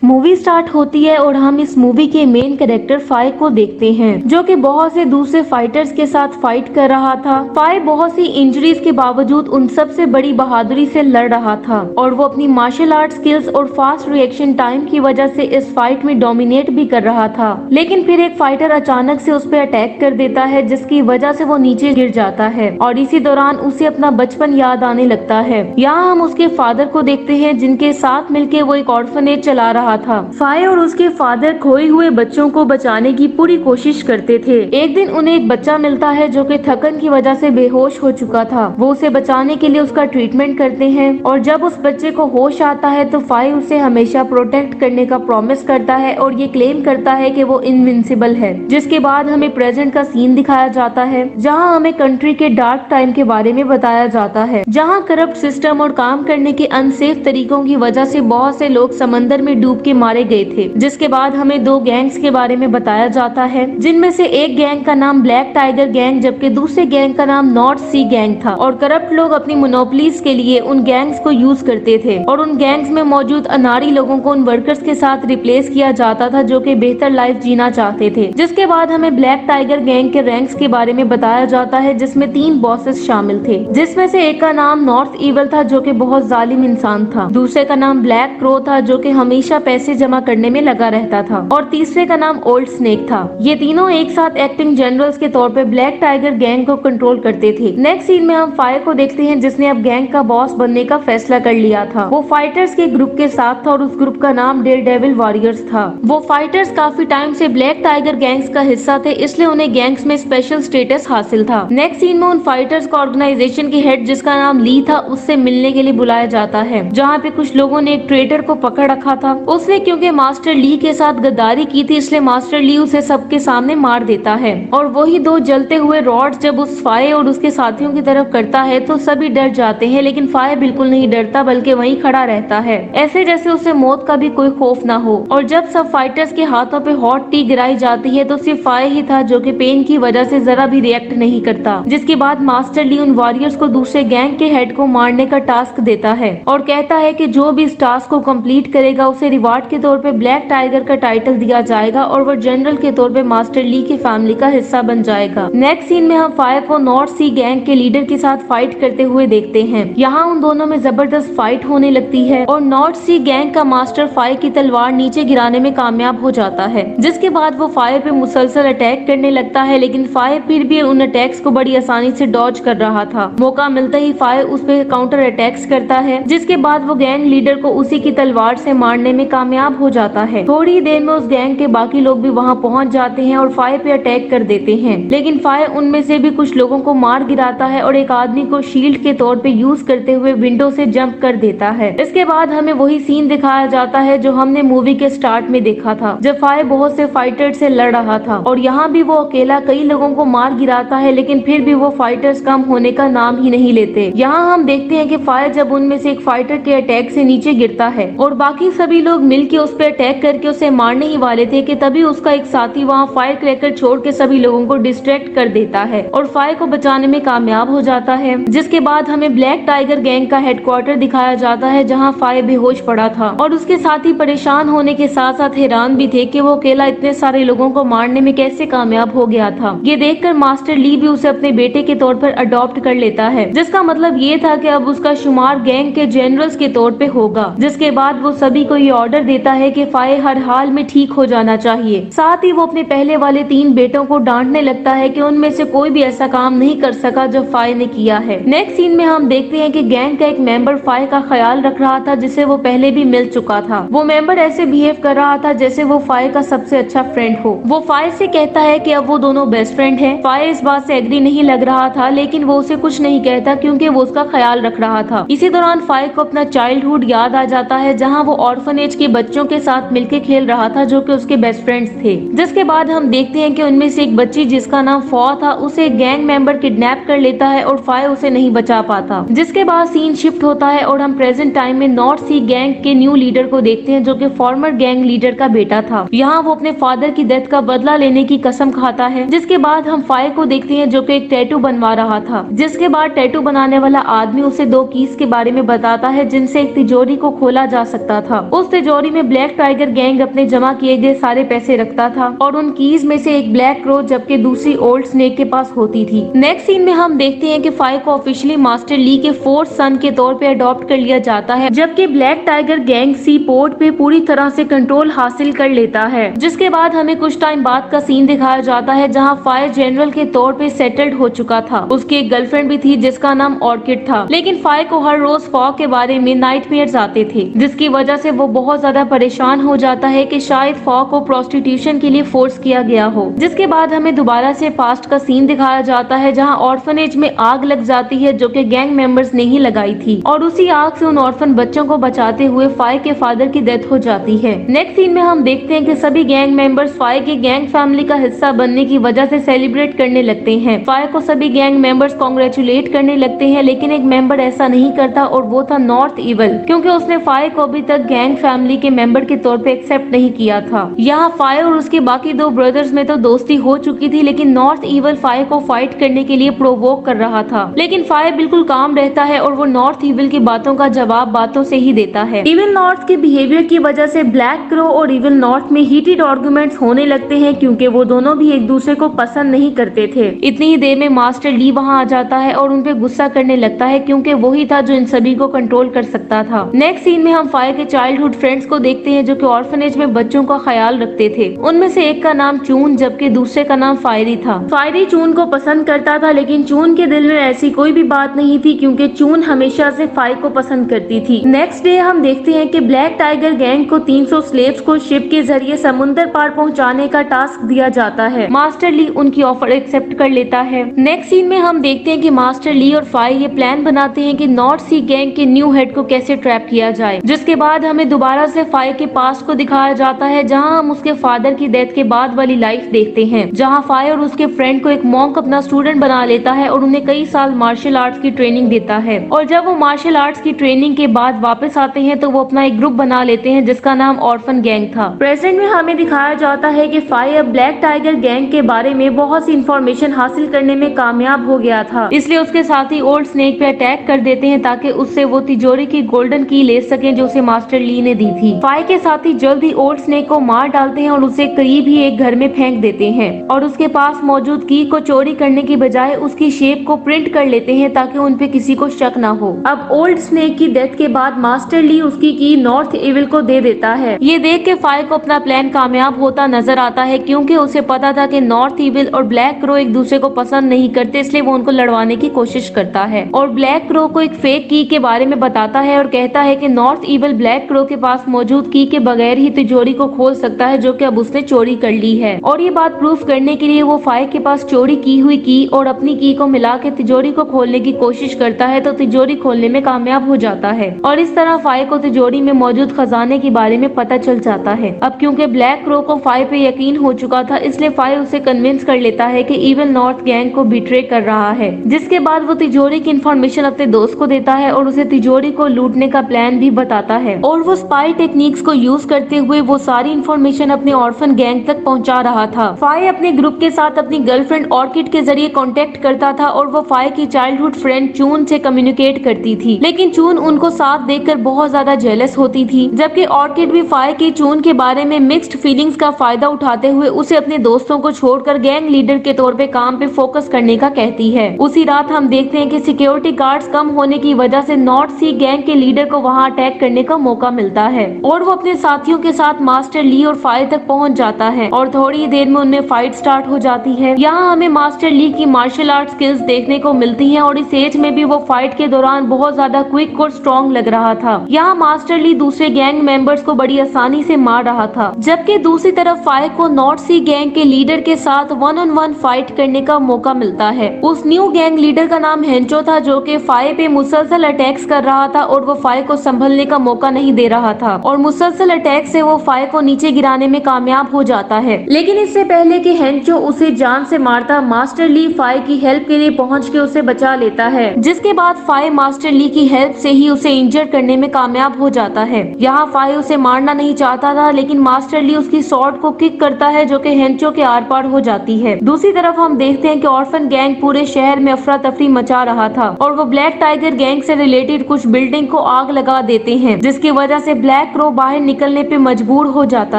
Movie start होती है और हम इस मूवी के मेन कैरेक्टर फाई को देखते हैं, जो कि बहुत से दूसरे फाइटर्स के साथ फाइट कर रहा था। फाई बहुत सी इंजरीज के बावजूद उन सबसे बड़ी बहादुरी से लड़ रहा था और वो अपनी मार्शल आर्ट स्किल्स और फास्ट रिएक्शन टाइम की वजह से इस फाइट में डोमिनेट भी कर रहा था। लेकिन फिर एक फाइटर अचानक से उस पर अटैक कर देता है, जिसकी वजह से वो नीचे गिर जाता है और इसी दौरान उसे अपना बचपन याद आने लगता है। यहाँ हम उसके फादर को देखते हैं, जिनके साथ मिलकर वो एक ऑर्फनेज चला रहा था। फाई और उसके फादर खोए हुए बच्चों को बचाने की पूरी कोशिश करते थे। एक दिन उन्हें एक बच्चा मिलता है जो कि थकन की वजह से बेहोश हो चुका था। वो उसे बचाने के लिए उसका ट्रीटमेंट करते हैं और जब उस बच्चे को होश आता है तो फाई उसे हमेशा प्रोटेक्ट करने का प्रॉमिस करता है और ये क्लेम करता है कि वो इनविंसिबल है। जिसके बाद हमें प्रेजेंट का सीन दिखाया जाता है, जहाँ हमें कंट्री के डार्क टाइम के बारे में बताया जाता है, जहाँ करप्ट सिस्टम और काम करने के अनसेफ तरीकों की वजह से बहुत से लोग समंदर में डूब के मारे गए थे। जिसके बाद हमें दो गैंग्स के बारे में बताया जाता है, जिनमें से एक गैंग का नाम ब्लैक टाइगर गैंग जबकि दूसरे गैंग का नाम नॉर्थ सी गैंग था। और करप्ट लोग अपनी मोनोपोलीज के लिए उन गैंग्स को यूज करते थे और उन गैंग्स में मौजूद अनाड़ी लोगों को उन वर्कर्स के साथ रिप्लेस किया जाता था जो कि बेहतर लाइफ जीना चाहते थे। जिसके बाद हमें ब्लैक टाइगर गैंग के रैंक्स के बारे में बताया जाता है, जिसमें 3 बॉसेस शामिल थे, जिसमें से एक का नाम नॉर्थ ईवल था जो कि बहुत जालिम इंसान था, दूसरे का नाम ब्लैक क्रो था जो कि हमेशा पैसे जमा करने में लगा रहता था और तीसरे का नाम ओल्ड स्नेक था। ये तीनों एक साथ एक्टिंग जनरल्स के तौर पे ब्लैक टाइगर गैंग को कंट्रोल करते थे। नेक्स्ट सीन में हम फायर को देखते हैं, जिसने अब गैंग का बॉस बनने का फैसला कर लिया था। वो फाइटर्स के ग्रुप के साथ था और उस ग्रुप का नाम डेयरडेविल वॉरियर्स था। वो फाइटर्स काफी टाइम से ब्लैक टाइगर गैंग्स का हिस्सा थे, इसलिए उन्हें गैंग्स में स्पेशल स्टेटस हासिल था। नेक्स्ट सीन में उन फाइटर्स को ऑर्गेनाइजेशन के हेड जिसका नाम ली था उससे मिलने के लिए बुलाया जाता है, जहाँ पे कुछ लोगों ने एक ट्रेडर को पकड़ रखा था। उसने क्योंकि मास्टर ली के साथ गद्दारी की थी, इसलिए मास्टर ली उसे सबके सामने मार देता है और वही 2 जलते हुए रॉड्स जब उस फाय और उसके साथियों की तरफ करता है तो सभी डर जाते हैं, लेकिन फाय बिल्कुल नहीं डरता बल्कि वहीं खड़ा रहता है, ऐसे जैसे उसे मौत का भी कोई खौफ ना हो। और जब सब फाइटर्स के हाथों पे हॉट टी गिराई जाती है तो सिर्फ फाय ही था जो कि पेन की वजह से जरा भी रिएक्ट नहीं करता। जिसके बाद मास्टर ली उन वॉरियर्स को दूसरे गैंग के हेड को मारने का टास्क देता है और कहता है कि जो भी इस टास्क को कंप्लीट करेगा उसे रिवार्ड के तौर पे ब्लैक टाइगर का टाइटल दिया जाएगा और वो जनरल के तौर पे मास्टर ली की फैमिली का हिस्सा बन जाएगा। नेक्स्ट सीन में हम फायर को नॉर्थ सी गैंग के लीडर के साथ फाइट करते हुए देखते हैं। यहाँ उन दोनों में जबरदस्त फाइट होने लगती है और नॉर्थ सी गैंग का मास्टर फायर की तलवार नीचे गिराने में कामयाब हो जाता है। जिसके बाद वो फायर पे मुसलसल अटैक करने लगता है, लेकिन फायर फिर भी उन अटैक्स को बड़ी आसानी से डॉज कर रहा था। मौका मिलता ही फायर उस पे काउंटर अटैक्स करता है, जिसके बाद वो गैंग लीडर को उसी की तलवार से मारने में कामयाब हो जाता है। थोड़ी ही देर में उस गैंग के बाकी लोग भी वहां पहुंच जाते हैं और फायर पे अटैक कर देते हैं, लेकिन फायर उनमें से भी कुछ लोगों को मार गिराता है और एक आदमी को शील्ड के तौर पे यूज करते हुए विंडो से जंप कर देता है। इसके बाद हमें वही सीन दिखाया जाता है जो हमने मूवी के स्टार्ट में देखा था, जब फायर बहुत से फाइटर से लड़ रहा था और यहाँ भी वो अकेला कई लोगों को मार गिराता है, लेकिन फिर भी वो फाइटर्स कम होने का नाम ही नहीं लेते। यहाँ हम देखते हैं कि फायर जब उनमें से एक फाइटर के अटैक से नीचे गिरता है और बाकी सभी लोग मिलकर उस पर अटैक करके उसे मारने ही वाले थे कि तभी उसका एक साथी वहाँ फायर क्रैकर छोड़ के सभी लोगों को डिस्ट्रैक्ट कर देता है और फायर को बचाने में कामयाब हो जाता है। जिसके बाद हमें ब्लैक टाइगर गैंग का हेडक्वार्टर दिखाया जाता है, जहाँ फायर बेहोश पड़ा था और उसके साथी परेशान होने के साथ साथ हैरान भी थे कि वो अकेला इतने सारे लोगों को मारने में कैसे कामयाब हो गया था। ये देखकर मास्टर ली भी उसे अपने बेटे के तौर पर अडॉप्ट कर लेता है, जिसका मतलब ये था कि अब उसका शुमार गैंग के जनरल्स के तौर पे होगा। जिसके बाद वो सभी को ये ऑर्डर देता है कि फायर हर हाल में ठीक हो जाना चाहिए। साथ ही वो अपने पहले वाले 3 बेटों को डांटने लगता है कि उनमें से कोई भी ऐसा काम नहीं कर सका जो फायर ने किया है। नेक्स्ट सीन में हम देखते हैं कि गैंग का एक मेंबर फायर का ख्याल रख रहा था, जिसे वो पहले भी मिल चुका था। वो मेंबर ऐसे बिहेव कर रहा था जैसे वो फायर का सबसे अच्छा फ्रेंड हो। वो फायर से कहता है कि अब वो दोनों बेस्ट फ्रेंड हैं। फायर इस बात से एग्री नहीं लग रहा था, लेकिन वो उसे कुछ नहीं कहता क्योंकि वो उसका ख्याल रख रहा था। इसी दौरान फायर को अपना चाइल्डहुड याद आ जाता है, जहाँ वो ऑर्फनेज के बच्चों के साथ मिलकर खेल रहा था जो कि उसके बेस्ट फ्रेंड्स थे। जिसके बाद हम देखते हैं कि उनमें से एक बच्ची जिसका नाम फॉ था, उसे एक गैंग मेंबर किडनैप कर लेता है और फायर उसे नहीं बचा पाता। जिसके बाद सीन शिफ्ट होता है और हम प्रेजेंट टाइम में नॉर्थ सी गैंग के न्यू लीडर को देखते हैं, जो कि फॉर्मर गैंग लीडर का बेटा था। यहाँ वो अपने फादर की डेथ का बदला लेने की कसम खाता है। जिसके बाद हम फायर को देखते हैं जो कि एक टैटू बनवा रहा था। जिसके बाद टैटू बनाने वाला आदमी उसे 2 कीज के बारे में बताता है, जिनसे एक तिजोरी को खोला जा सकता था। उस तिजोरी तिजोरी में ब्लैक टाइगर गैंग अपने जमा किए गए सारे पैसे रखता था और उन कीज में से एक ब्लैक क्रो जबकि दूसरी ओल्ड स्नेक के पास होती थी। नेक्स्ट सीन में हम देखते हैं कि फाई को ऑफिशियली मास्टर ली के फोर्थ सन के तौर पे अडॉप्ट कर लिया जाता है, जबकि ब्लैक टाइगर गैंग सी पोर्ट पे पूरी तरह से कंट्रोल हासिल कर लेता है। जिसके बाद हमें कुछ टाइम बाद का सीन दिखाया जाता है जहाँ फाई जनरल के तौर पे सेटल्ड हो चुका था। उसकी एक गर्लफ्रेंड भी थी जिसका नाम ऑर्किड था, लेकिन फाई को हर रोज फॉग के बारे में नाइटमेयर्स आते थे, जिसकी वजह से वो बहुत ज्यादा परेशान हो जाता है कि शायद फॉग को प्रोस्टिट्यूशन के लिए फोर्स किया गया हो। जिसके बाद हमें दोबारा से पास्ट का सीन दिखाया जाता है जहाँ ऑर्फनेज में आग लग जाती है जो कि गैंग मेंबर्स ने ही लगाई थी और उसी आग से उन ऑर्फन बच्चों को बचाते हुए फाई के फादर की डेथ हो जाती है। नेक्स्ट सीन में हम देखते हैं कि सभी गैंग मेंबर्स फाई के गैंग फैमिली का हिस्सा बनने की वजह से सेलिब्रेट करने लगते हैं। फाई को सभी गैंग मेंबर्स कांग्रेचुलेट करने लगते हैं, लेकिन एक मेंबर ऐसा नहीं करता और वो था नॉर्थ इवल, क्योंकि उसने फाई को अभी तक गैंग फैमिली के मेंबर के तौर पे एक्सेप्ट नहीं किया था। यहाँ फाई और उसके बाकी दो ब्रदर्स में तो दोस्ती हो चुकी थी, लेकिन नॉर्थ इवल फाई को फाइट करने के लिए प्रोवोक कर रहा था, लेकिन फाई बिल्कुल काम रहता है और वो नॉर्थ इवल की बातों का जवाब बातों से ही देता है। इविल नॉर्थ के बिहेवियर की वजह से ब्लैक क्रो और इविल नॉर्थ में हीटेड आर्गुमेंट्स होने लगते हैं, क्योंकि वो दोनों भी एक दूसरे को पसंद नहीं करते थे। इतनी ही देर में मास्टर ली वहाँ आ जाता है और उन पे गुस्सा करने लगता है, क्योंकि वही था जो इन सभी को कंट्रोल कर सकता था। नेक्स्ट सीन में हम फाई के चाइल्डहुड फ्रेंड्स को देखते हैं जो कि ऑर्फनेज में बच्चों का ख्याल रखते थे। उनमें से एक का नाम चून जबकि दूसरे का नाम फायरी था। फायरी चून को पसंद करता था, लेकिन चून के दिल में ऐसी कोई भी बात नहीं थी, क्योंकि चून हमेशा से फाई को पसंद करती थी। नेक्स्ट डे हम देखते हैं कि ब्लैक टाइगर गैंग को 300 स्लेव्स को शिप के जरिए समुद्र पार पहुंचाने का टास्क दिया जाता है। मास्टर ली उनकी ऑफर एक्सेप्ट कर लेता है। नेक्स्ट सीन में हम देखते हैं कि मास्टर ली और फाई ये प्लान बनाते हैं कि नॉर्थ सी गैंग के न्यू हेड को कैसे ट्रैप किया जाए। जिसके बाद हमें दोबारा से फाई के पास्ट को दिखाया जाता है, जहां हम उसके फादर की डेथ के बाद वाली लाइफ देखते हैं, जहां फाई और उसके फ्रेंड को एक मॉन्क अपना स्टूडेंट बना लेता है और उन्हें कई साल मार्शल आर्ट्स की ट्रेनिंग देता है। और जब वो मार्शल आर्ट्स की ट्रेनिंग के बाद वापस आते हैं तो वो अपना एक ग्रुप बना लेते हैं जिसका नाम ऑर्फन गैंग था। प्रेजेंट में हमें दिखाया जाता है कि फाई अब ब्लैक टाइगर गैंग के बारे में बहुत सी इंफॉर्मेशन हासिल करने में कामयाब हो गया था, इसलिए उसके साथी ओल्ड स्नेक पे अटैक कर देते हैं ताकि उससे वो तिजोरी की गोल्डन की ले सके जो उसे मास्टर ली ने दी थी। फाई के साथी जल्द ही ओल्ड स्नेक को मार डालते हैं और उसे करीब ही एक घर में फेंक देते हैं और उसके पास मौजूद की को चोरी करने की बजाय उसकी शेप को प्रिंट कर लेते हैं ताकि उन पे किसी को शक न हो। अब ओल्ड स्नेक की डेथ के बाद मास्टर ली उसकी की नॉर्थ इविल को दे देता है। ये देख के फाई को अपना प्लान कामयाब होता नजर आता है, क्योंकि उसे पता था कि नॉर्थ इविल और ब्लैक क्रो एक दूसरे को पसंद नहीं करते, इसलिए वो उनको लड़वाने की कोशिश करता है और ब्लैक क्रो को एक फेक की के बारे में बताता है और कहता है कि नॉर्थ इविल ब्लैक क्रो के पास मौजूद की के बगैर ही तिजोरी को खोल सकता है, जो कि अब उसने चोरी कर ली है। और ये बात प्रूफ करने के लिए वो फाई के पास चोरी की हुई की और अपनी की को मिला के तिजोरी को खोलने की कोशिश करता है, तो तिजोरी खोलने में कामयाब हो जाता है और इस तरह फाई को तिजोरी में मौजूद खजाने के बारे में पता चल जाता है। अब क्योंकि ब्लैक क्रो को फाई पे यकीन हो चुका था, इसलिए फाई उसे कन्विंस कर लेता है कि इविल नॉर्थ गैंग को बिट्रे कर रहा है, जिसके बाद वो तिजोरी की इन्फॉर्मेशन अपने दोस्त को देता है और उसे तिजोरी को लूटने का प्लान भी बताता है और वो स्पाई टेक्निक्स को यूज करते हुए वो सारी इन्फॉर्मेशन अपने ऑर्फन गैंग तक पहुंचा रहा था। फाई अपने ग्रुप के साथ अपनी गर्लफ्रेंड ऑर्किड के जरिए कांटेक्ट करता था और वो फाई की चाइल्डहुड फ्रेंड चून से कम्युनिकेट करती थी, लेकिन चून उनको साथ देखकर बहुत ज्यादा जेलस होती थी, जबकि ऑर्किड भी फाई की चून के बारे में मिक्स्ड फीलिंग्स का फायदा उठाते हुए उसे अपने दोस्तों को छोड़कर गैंग लीडर के तौर पे काम पे फोकस करने का कहती है। उसी रात हम देखते हैं कि सिक्योरिटी गार्ड्स कम होने की वजह से नॉर्थ सी गैंग के लीडर को वहां अटैक करने का मौका मिलता है और वो अपने साथियों के साथ मास्टर ली और फाई तक पहुंच जाता है और थोड़ी ही देर में उनमें फाइट स्टार्ट हो जाती है। यहाँ हमें मास्टर ली की मार्शल आर्ट स्किल्स देखने को मिलती हैं और इस एज में भी वो फाइट के दौरान बहुत ज्यादा क्विक और स्ट्रॉन्ग लग रहा था। यहाँ मास्टर ली दूसरे गैंग मेंबर्स को बड़ी आसानी से मार रहा था, जबकि दूसरी तरफ फाई को नॉर्थ सी गैंग के लीडर के साथ 1-on-1 फाइट करने का मौका मिलता है। उस न्यू गैंग लीडर का नाम हेंचो था, जो कि फाई पे मुसलसल अटैक्स कर रहा था और वो फाई को संभलने का मौका नहीं दे रहा था और मुसलसल अटैक से वो फाई को नीचे गिराने में कामयाब हो जाता है। लेकिन इससे पहले कि हेंचो उसे जान से मारता, मास्टर ली फाई की हेल्प के लिए पहुंच के उसे बचा लेता है, जिसके बाद फाई मास्टर ली की हेल्प से ही उसे इंजर करने में कामयाब हो जाता है। यहाँ फाई उसे मारना नहीं चाहता था, लेकिन मास्टर ली उसकी स्वॉर्ड को किक करता है, जो कि हेंचो के आर पार हो जाती है। दूसरी तरफ हम देखते हैं कि ऑर्फन गैंग पूरे शहर में अफरा तफरी मचा रहा था और वो ब्लैक टाइगर गैंग से रिलेटेड कुछ बिल्डिंग को आग लगा देते हैं, जिसकी वजह से ब्लैक ब्लैक क्रो बाहर निकलने पे मजबूर हो जाता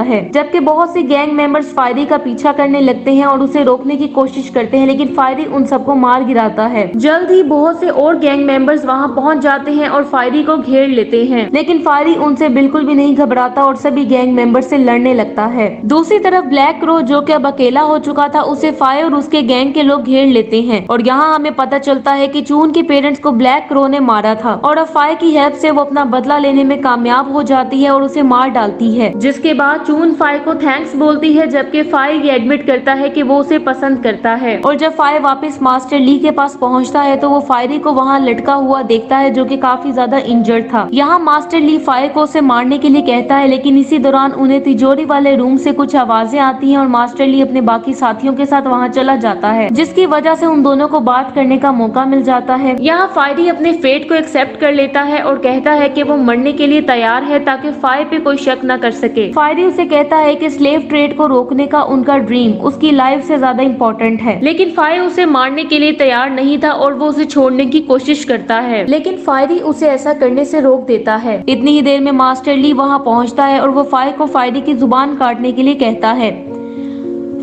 है, जबकि बहुत से गैंग मेंबर्स फायरी का पीछा करने लगते हैं और उसे रोकने की कोशिश करते हैं, लेकिन फायरी उन सबको मार गिराता है। जल्द ही बहुत से और गैंग मेंबर्स वहां पहुंच जाते हैं और फायरी को घेर लेते हैं, लेकिन फायरी उनसे बिल्कुल भी नहीं घबराता और सभी गैंग मेंबर से लड़ने लगता है। दूसरी तरफ ब्लैक क्रो, जो कि अब अकेला हो चुका था, उसे फायर और उसके गैंग के लोग घेर लेते हैं और यहाँ हमें पता चलता है कि चून के पेरेंट्स को ब्लैक क्रो ने मारा था और अब फायर की हेल्प से वो अपना बदला लेने में कामयाब हो जाती है और उसे मार डालती है, जिसके बाद चून फायर को थैंक्स बोलती है, जबकि फायर ये एडमिट करता है कि वो उसे पसंद करता है। और जब फायर वापस मास्टर ली के पास पहुंचता है तो वो फायरी को वहां लटका हुआ देखता है, जो कि काफी ज्यादा इंजर्ड था। यहाँ मास्टर ली फायर को उसे मारने के लिए कहता है, लेकिन इसी दौरान उन्हें तिजोरी वाले रूम से कुछ आवाजें आती हैं और मास्टर ली अपने बाकी साथियों के साथ वहां चला जाता है, जिसकी वजह से उन दोनों को बात करने का मौका मिल जाता है। यहाँ फायरी अपने फेट को एक्सेप्ट कर लेता है और कहता है कि वो मरने के लिए तैयार है ताकि फायर पे कोई शक न कर सके। फायरी उसे कहता है कि स्लेव ट्रेड को रोकने का उनका ड्रीम उसकी लाइफ से ज्यादा इम्पोर्टेंट है, लेकिन फायर उसे मारने के लिए तैयार नहीं था और वो उसे छोड़ने की कोशिश करता है, लेकिन फायरी उसे ऐसा करने से रोक देता है। इतनी ही देर में मास्टर ली वहां पहुंचता है और वो फायर को फायरी की जुबान काटने के लिए कहता है।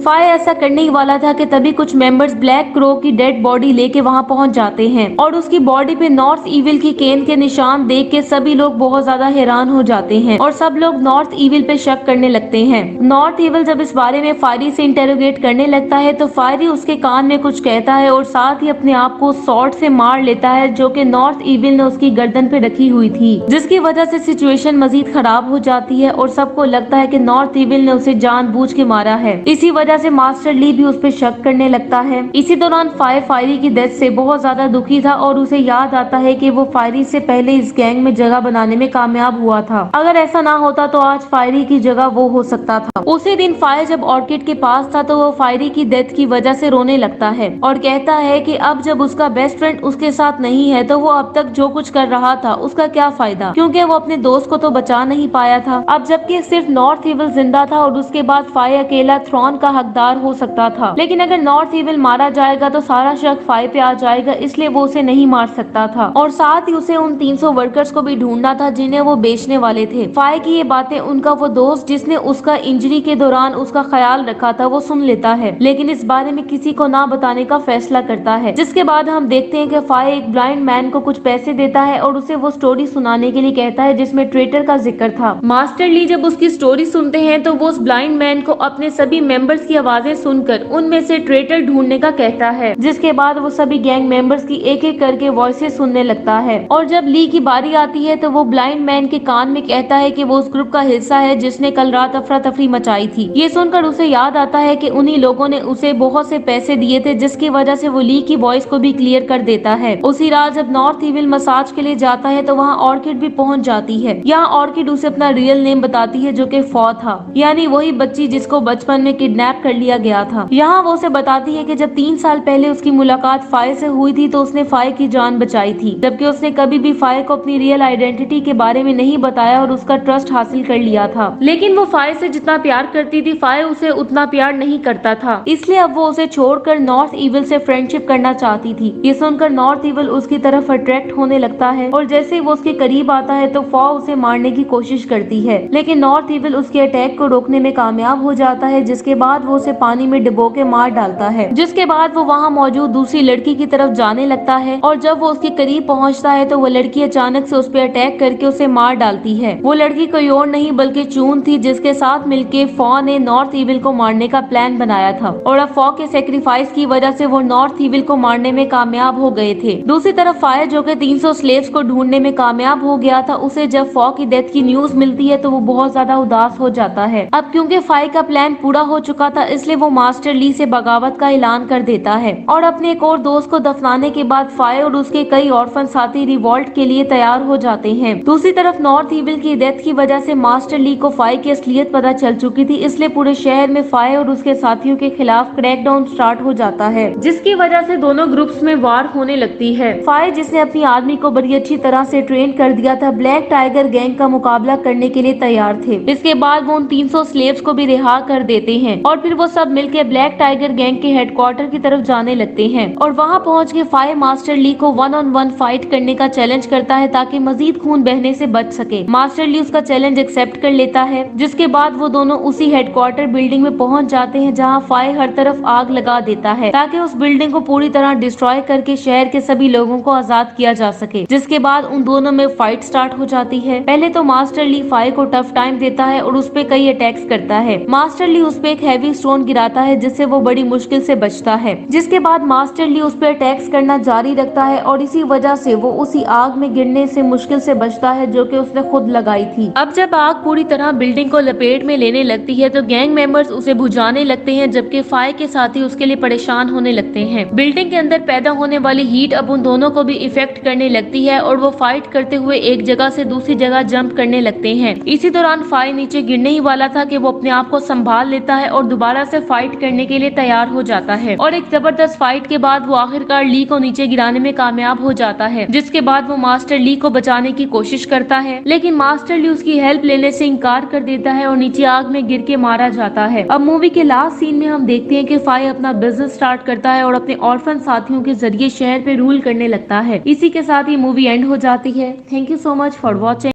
फायर ऐसा करने ही वाला था कि तभी कुछ मेंबर्स ब्लैक क्रो की डेड बॉडी लेके वहां पहुंच जाते हैं और उसकी बॉडी पे नॉर्थ इविल की केन के निशान देख के सभी लोग बहुत ज्यादा हैरान हो जाते हैं और सब लोग नॉर्थ इविल पे शक करने लगते हैं। नॉर्थ इविल जब इस बारे में फायरी से इंटेरोगेट करने लगता है तो फायरी उसके कान में कुछ कहता है और साथ ही अपने आप को सॉर्ड से मार लेता है, जो कि नॉर्थ इविल ने उसकी गर्दन पे रखी हुई थी, जिसकी वजह से सिचुएशन मजीद खराब हो जाती है और सबको लगता है कि नॉर्थ इविल ने उसे जानबूझ के मारा है। इसी वजह से मास्टर ली भी उस पर शक करने लगता है। इसी दौरान फायरी की डेथ से बहुत ज्यादा दुखी था और उसे याद आता है कि वो फायरी से पहले इस गैंग में जगह बनाने में कामयाब हुआ था। अगर ऐसा ना होता तो आज फायरी की जगह वो हो सकता था। उसी दिन फायर जब ऑर्किड के पास था तो वो फायरी की डेथ की वजह से रोने लगता है और कहता है कि अब जब उसका बेस्ट फ्रेंड उसके साथ नहीं है तो वो अब तक जो कुछ कर रहा था उसका क्या फायदा, क्योंकि वो अपने दोस्त को तो बचा नहीं पाया था। अब जबकि सिर्फ नॉर्थ इविल जिंदा था और उसके बाद फायर अकेला थ्रोन का हकदार हो सकता था, लेकिन अगर नॉर्थ इविल मारा जाएगा तो सारा शक फायर पे आ जाएगा, इसलिए वो उसे नहीं मार सकता था और साथ ही उसे उन 300 वर्कर्स को भी ढूंढना था जिन्हें वो बेचने वाले थे। फायर की ये बातें उनका वो दोस्त जिसने उसका इंजरी के दौरान उसका ख्याल रखा था वो सुन लेता है, लेकिन इस बारे में किसी को ना बताने का फैसला करता है। जिसके बाद हम देखते हैं कि फायर एक ब्लाइंड मैन को कुछ पैसे देता है और उसे वो स्टोरी सुनाने के लिए कहता है जिसमें ट्रेटर का जिक्र था। मास्टर ली जब उसकी स्टोरी सुनते हैं तो वो उस ब्लाइंड मैन को अपने सभी मेंबर्स की आवाजें सुनकर उनमें से ट्रेटर ढूंढने का कहता है, जिसके बाद वो सभी गैंग मेंबर्स की एक एक करके वॉइसेस सुनने लगता है और जब ली की बारी आती है तो वो ब्लाइंड मैन के कान में कहता है कि वो उस ग्रुप का हिस्सा है जिसने कल रात अफरा तफरी मचाई थी। ये सुनकर उसे याद आता है कि उन्हीं लोगों ने उसे बहुत से पैसे दिए थे, जिसकी वजह से वो ली की वॉइस को भी क्लियर कर देता है। उसी रात जब नॉर्थ इविल मसाज के लिए जाता है तो वहाँ ऑर्किड भी पहुँच जाती है। यहाँ ऑर्किड उसे अपना रियल नेम बताती है जो कि फॉ था, यानी वही बच्ची जिसको बचपन में किडनैप कर लिया गया था। यहाँ वो उसे बताती है कि जब 3 साल पहले उसकी मुलाकात फायर से हुई थी तो उसने फायर की जान बचाई थी, जबकि उसने कभी भी फायर को अपनी रियल आइडेंटिटी के बारे में नहीं बताया और उसका ट्रस्ट हासिल कर लिया था। लेकिन वो फायर से जितना प्यार करती थी फायर उसे उतना प्यार नहीं करता था, इसलिए अब वो उसे छोड़कर नॉर्थ इविल से फ्रेंडशिप करना चाहती थी। ये सुनकर नॉर्थ इविल उसकी तरफ अट्रैक्ट होने लगता है और जैसे ही वो उसके करीब आता है तो फॉ उसे मारने की कोशिश करती है, लेकिन नॉर्थ इविल उसके अटैक को रोकने में कामयाब हो जाता है, जिसके बाद वो उसे पानी में डुबो के मार डालता है। जिसके बाद वो वहाँ मौजूद दूसरी लड़की की तरफ जाने लगता है और जब वो उसके करीब पहुँचता है तो वो लड़की अचानक से उस पर अटैक करके उसे मार डालती है। वो लड़की कोई और नहीं बल्कि चून थी, जिसके साथ मिलके फॉ ने नॉर्थ इविल को मारने का प्लान बनाया था और अब फॉ के सेक्रीफाइस की वजह से वो नॉर्थ इविल को मारने में कामयाब हो गए थे। दूसरी तरफ फायर जो कि 300 स्लेव्स को ढूंढने में कामयाब हो गया था, उसे जब फॉ की डेथ की न्यूज मिलती है तो वो बहुत ज्यादा उदास हो जाता है। अब क्योंकि फायर का प्लान पूरा हो चुका था इसलिए वो मास्टर ली से बगावत का ऐलान कर देता है और अपने एक और दोस्त को दफनाने के बाद फायर और उसके कई ऑर्फन साथी रिवॉल्ट के लिए तैयार हो जाते हैं। दूसरी तरफ नॉर्थ इविल की डेथ की वजह से मास्टर ली को फायर की असलियत पता चल चुकी थी, इसलिए पूरे शहर में फायर और उसके साथियों के खिलाफ क्रैकडाउन स्टार्ट हो जाता है, जिसकी वजह से दोनों ग्रुप्स में वार होने लगती है। फायर जिसने अपनी आर्मी को बड़ी अच्छी तरह से ट्रेन कर दिया था, ब्लैक टाइगर गैंग का मुकाबला करने के लिए तैयार थे। इसके बाद वो उन 300 स्लेव्स को भी रिहा कर देते हैं और फिर वो सब मिलकर ब्लैक टाइगर गैंग के हेडक्वार्टर की तरफ जाने लगते हैं और वहाँ पहुँच के फाई मास्टर ली को 1-on-1 फाइट करने का चैलेंज करता है ताकि मजीद खून बहने से बच सके। मास्टर ली उसका चैलेंज एक्सेप्ट कर लेता है, जिसके बाद वो दोनों उसी हेडक्वार्टर बिल्डिंग में पहुंच जाते हैं जहां फाई हर तरफ आग लगा देता है ताकि उस बिल्डिंग को पूरी तरह डिस्ट्रॉय करके शहर के सभी लोगों को आजाद किया जा सके। जिसके बाद उन दोनों में फाइट स्टार्ट हो जाती है। पहले तो मास्टर ली फाई को टफ टाइम देता है और उस पे कई अटैक्स करता है। मास्टर ली उस पे एक हैवी स्टोन गिराता है जिससे वो बड़ी मुश्किल से बचता है। जिसके बाद मास्टर ली उस पे अटैक्स करना जारी रखता है और इसी वजह से वो उसी आग में गिरने से मुश्किल से बचता है जो कि उसने खुद लगाई थी। अब जब आग पूरी तरह बिल्डिंग को लपेट में लेने लगती है तो गैंग मेंबर्स उसे बुझाने लगते हैं, जबकि फाई के साथी उसके लिए परेशान होने लगते हैं। बिल्डिंग के अंदर पैदा होने वाली हीट अब उन दोनों को भी इफेक्ट करने लगती है और वो फाइट करते हुए एक जगह से दूसरी जगह जंप करने लगते हैं। इसी दौरान फाई नीचे गिरने ही वाला था कि वो अपने आप को संभाल लेता है और दोबारा से फाइट करने के लिए तैयार हो जाता है और एक जबरदस्त फाइट के बाद वो आखिरकार ली को नीचे गिराने में कामयाब हो जाता है। जिसके बाद वो मास्टर ली को बचाने की कोशिश करता है, लेकिन मास्टर ली उसकी हेल्प लेने से इनकार कर देता है और नीचे आग में गिर के मारा जाता है। अब मूवी के लास्ट सीन में हम देखते हैं कि फाई अपना बिजनेस स्टार्ट करता है और अपने ऑर्फन साथियों के जरिए शहर पे रूल करने लगता है। इसी के साथ ही मूवी एंड हो जाती है। Thank you so much for watching.